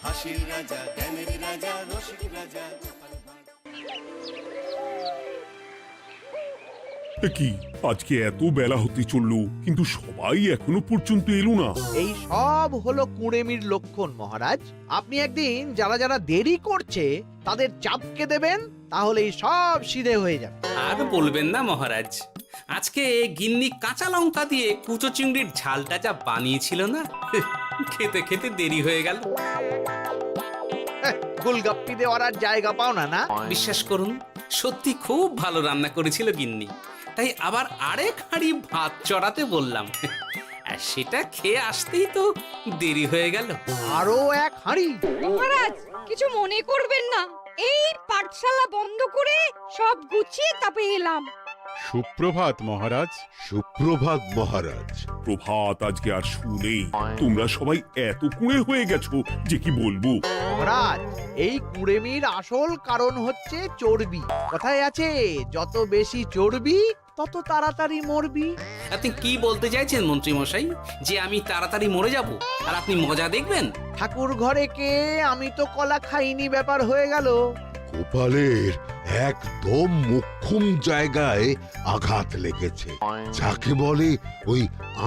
হাসির রাজা, জ্ঞানের রাজা, রসিক রাজা। কি আজকে এত বেলা হতে চললো, কিন্তু সবাই এখনো পর্যন্ত এলো না। এই সব হলো কুড়েমির লক্ষণ মহারাজ। আপনি একদিন যারা যারা দেরি করছে তাদের চাপকে দেবেন, তাহলেই সব সিধে হয়ে যাবে। আর বলবেন না মহারাজ, আজকে গিন্নি কাঁচা লঙ্কা দিয়ে কুচো চিংড়ির ঝালটা যা বানিয়েছিল না, খেতে খেতে দেরি হয়ে গেল। গোলগাপ্পি দেওয়ার আর জায়গা পাও না না? বিশ্বাস করুন, সত্যি খুব ভালো রান্না করেছিল গিন্নি, তাই আবার আরেক হাঁড়ি ভাত চড়াতে বললাম। আর সেটা খেয়ে আসতেই তো দেরি হয়ে গেল। আরো এক হাঁড়ি? মহারাজ কিছু মনে করবেন না, এই পাঠশালা বন্ধ করে সব গুছিয়ে তাপে এলাম। সুপ্রভাত মহারাজ। সুপ্রভাত মহারাজ। প্রভাত আজকে আর শুনেই, তোমরা সবাই এত কুঁড়ে হয়ে গেছো যে কি বলবো। মহারাজ, এই কুড়েমির আসল কারণ হচ্ছে চর্বি। কথায় আছে, যত বেশি চর্বি তত তাড়াতাড়ি মরবি। আপনি কি বলতে চাইছেন মন্ত্রী মশাই, যে আমি তাড়াতাড়ি মরে যাব আর আপনি মজা দেখবেন? ঠাকুর ঘরে কে, আমি তো কলা খাইনি ব্যাপার হয়ে গেল। গোপালের একদম মোক্ষম জায়গায় আঘাত লেগেছে, যাকে বলে ওই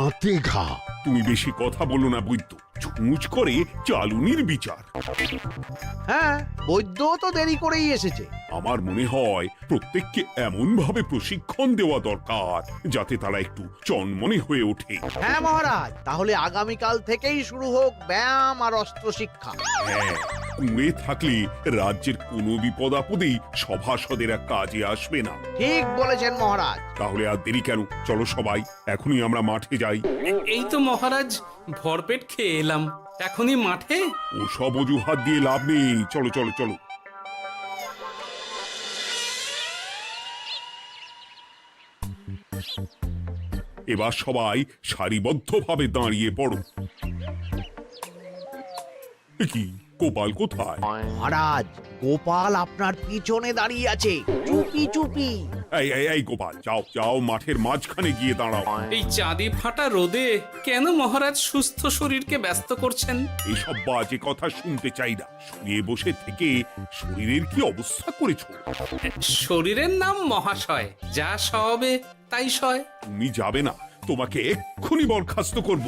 আঁতে ঘা। তুমি বেশি কথা বলো না বৈদ্য, ছুঁচ করে চালুনির বিচার। হ্যাঁ, বৈদ্য তো দেরি করেই এসেছে। আমার মনে হয় প্রত্যেককে এমন ভাবে প্রশিক্ষণ দেওয়া দরকার যাতে তারা একটু চনমনে হয়ে ওঠে। হ্যাঁ মহারাজ, তাহলে আগামীকাল থেকেই শুরু হোক ব্যায়াম আর অস্ত্র শিক্ষা। হ্যাঁ, কুঁড়ে থাকলে রাজ্যের কোনো বিপদ আপদেই সভাসদেরা কাজে আসবে না। ঠিক বলেছেন মহারাজ। তাহলে আর দেরি কেন, চলো সবাই এখনই আমরা মাঠে যাই। এই তো মহারাজ ভরপেট খেয়ে এলাম, এখনই মাঠে? ওসব অজুহাত দিয়ে লাভ নেই, চলো চলো চলো। এবার সবাই সারিবদ্ধভাবে দাঁড়িয়ে পড়ো। কি গোপাল কোথায়? মহারাজ, গোপাল আপনার পিছনে দাঁড়িয়ে আছে, চুপি চুপি। এই এই এই গোপাল, যাও যাও, মাঠের মাঝখানে গিয়ে দাঁড়াও। এই চাঁদি ফাটা রোদে কেন মহারাজ সুস্থ শরীরকে ব্যস্ত করছেন? এইসব বাজে কথা শুনতে চাই না। শুয়ে বসে থেকে শরীরের কি অবস্থা করেছো? শরীরের নাম মহাশয়, যা সবে তাই সয়। তুমি যাবে না, তোমাকে এক্ষুনি বরখাস্ত করব।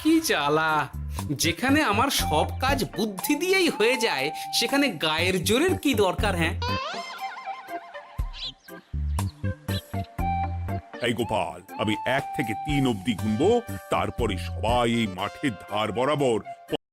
কি জ্বালা! যেখানে আমার সব কাজ বুদ্ধি দিয়েই হয়ে যায়, সেখানে গায়ের জোরের কি দরকার? হ্যাঁ, এই গোপাল, আমি 1 থেকে 3 অবধি গুনবো, তারপরে সবাই এই মাঠের ধার বরাবর